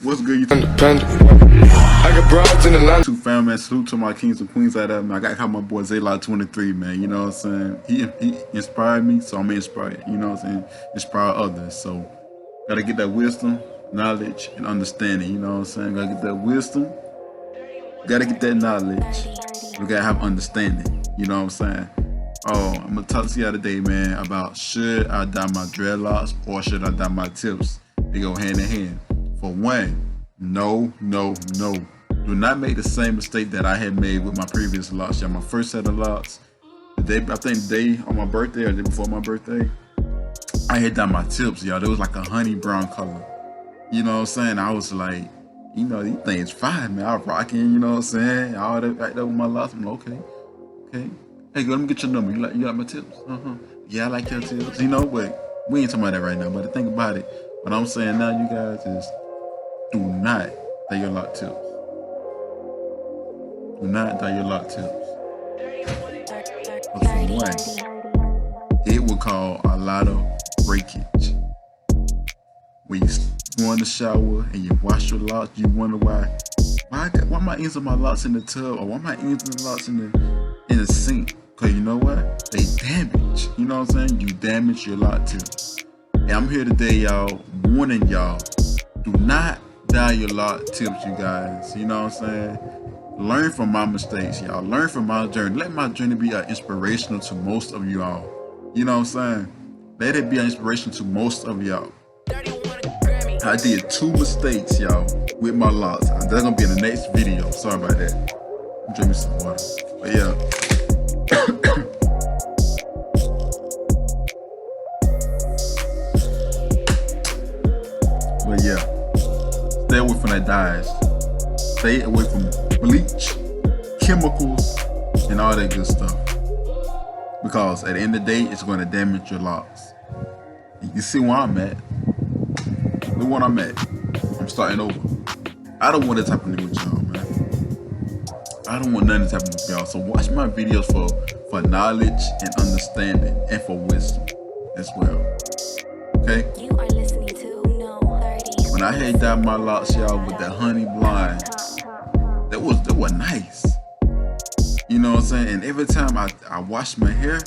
What's good, you Independent. I got broads in the line. two fam, man. Salute to my kings and queens out there, man. I got to call my boy Zayla23, man. You know what I'm saying? He inspired me, so I'm inspired. You know what I'm saying? Inspire others. So, gotta get that wisdom, knowledge, and understanding. You know what I'm saying? Gotta get that wisdom. Gotta get that knowledge. We gotta have understanding. You know what I'm saying? Oh, I'm gonna talk to y'all today, man, about should I dye my dreadlocks or should I dye my tips? They go hand in hand. For one, no. Do not make the same mistake that I had made with my previous locks. Yeah, my first set of locks, I think the day on my birthday or the day before my birthday, I had done my tips, y'all. It was like a honey brown color. You know what I'm saying? I was like, you know, these things fine, man. I was rocking, you know what I'm saying? All that right there with my locks. I'm like, okay. Hey, go, let me get your number. You like my tips? Yeah, I like your tips. You know, but we ain't talking about that right now. But the thing about it, what I'm saying now, you guys, is do not dye your lock tips. Do not dye your lock tips. Because for one, it will cause a lot of breakage. When you go in the shower and you wash your locks, you wonder why my ends of my locks in the tub, or why my ends of the locks in the sink? Cause you know what? They damage. You know what I'm saying? You damage your lock tips. And I'm here today, y'all, warning y'all, do not dye your lock tips, you guys. You know what I'm saying? Learn from my mistakes, y'all. Learn from my journey. Let my journey be inspirational to most of you all. You know what I'm saying? Let it be an inspiration to most of y'all. I did 2 mistakes, y'all, with my locks. That's gonna be in the next video. Sorry about that. I'm drinking some water. But yeah. But yeah. Stay away from that dyes. Stay away from bleach, chemicals, and all that good stuff. Because at the end of the day, it's gonna damage your locks. You see where I'm at. The one I'm at. I'm starting over. I don't want that to happen with y'all, man. I don't want nothing to happen with y'all. So watch my videos for knowledge and understanding and for wisdom as well. Okay? You are listening to No 30. When I had dyed my locks, y'all, with that honey blonde, that was nice. You know what I'm saying? And every time I wash my hair,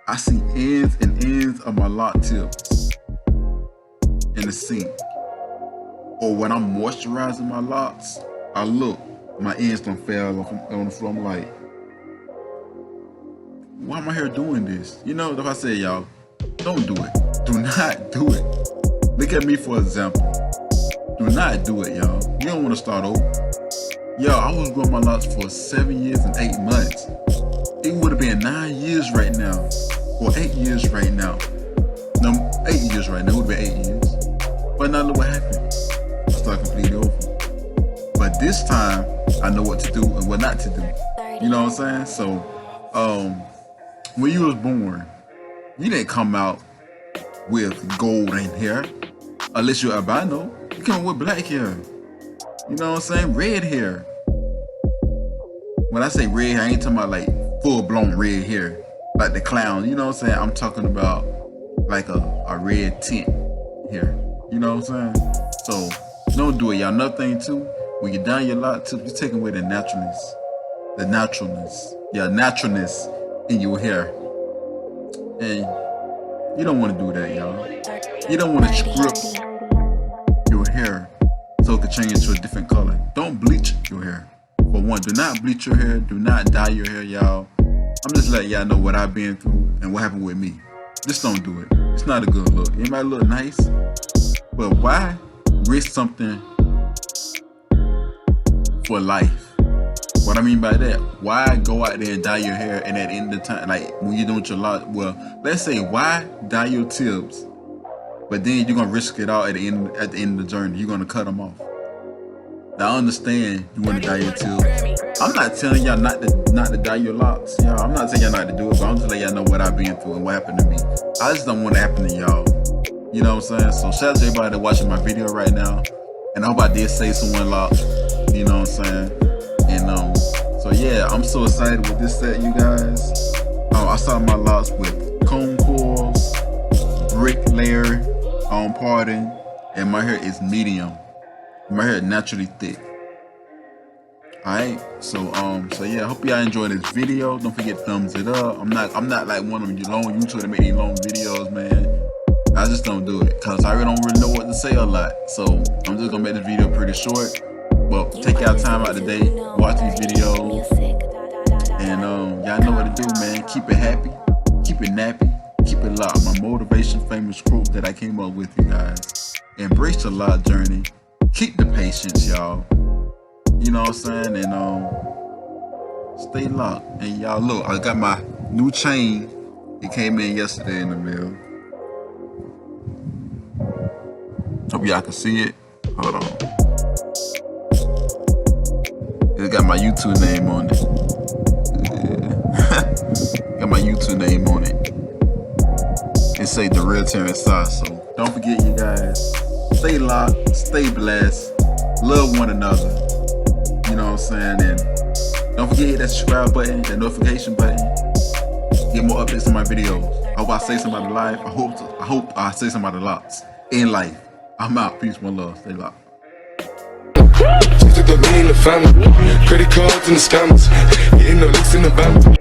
I see ends and ends of my lock tips in the sink. Or when I'm moisturizing my locks, I look, my ends don't fall on the floor. I'm like, why am I here doing this? You know, if I say, y'all, don't do it. Do not do it. Look at me for example. Do not do it, y'all. You don't want to start over. Yo, I was growing my locks for 7 years and 8 months. It would have been 9 years right now, or 8 years right now. No, 8 years right now. It would have been 8 years. But now look what happened. I started completely over. But this time, I know what to do and what not to do. You know what I'm saying? So, when you was born, you didn't come out with golden hair, unless you're albino. You come with black hair. You know what I'm saying? Red hair. When I say red hair, I ain't talking about like full-blown red hair, like the clown. You know what I'm saying? I'm talking about like a red tint here. You know what I'm saying? So don't do it, y'all. Another thing too, when you're dyeing your lock tips, you're taking away the naturalness in your hair, and you don't want to do that, y'all. You don't want to script your hair so it could change to a different color. Don't bleach your hair. For one, do not bleach your hair. Do not dye your hair, y'all. I'm just letting y'all know what I've been through and what happened with me. Just don't do it. It's not a good look. It might look nice, but why risk something for life? What I mean by that, why go out there and dye your hair and at the end of the time, like when you're doing your lock, well, let's say why dye your tips, but then you're gonna risk it all at the end of the journey. You're gonna cut them off. Now I understand you want to dye your tips. I'm not telling y'all not to dye your locks. Y'all, I'm not saying y'all not to do it, but I'm just letting y'all know what I've been through and what happened to me. I just don't want it to happen to y'all. You know what I'm saying? So shout out to everybody that's watching my video right now. And I hope I did save someone lock. You know what I'm saying? And so yeah, I'm so excited with this set, you guys. I started my locks with cone coils, brick layer, parting, and my hair is medium. My hair naturally thick. Alright, so yeah, I hope y'all enjoyed this video. Don't forget to thumbs it up. I'm not like one of you long YouTubers that make these long videos, man. I just don't do it because I don't really know what to say a lot. So I'm just gonna make this video pretty short. But take y'all time out today, watch these videos, and y'all know what to do, man. Keep it happy, keep it nappy, keep it locked. My motivation famous quote that I came up with, you guys. Embrace the Loc journey. Keep the patience, y'all. You know what I'm saying? And stay locked. And y'all look, I got my new chain. It came in yesterday in the mail. Hope y'all can see it. Hold on. It got my YouTube name on it. Yeah. Got my YouTube name on it. It say DaRealTarranceR. So don't forget, you guys. Stay locked. Stay blessed. Love one another. You know what I'm saying? And don't forget to hit that subscribe button, that notification button. Get more updates on my videos. I hope I say somebody live. I hope I say somebody lots in life. I'm out. Peace, one love. Stay locked. She took the me in the family. Credit cards and the scammers. Getting the licks in the van.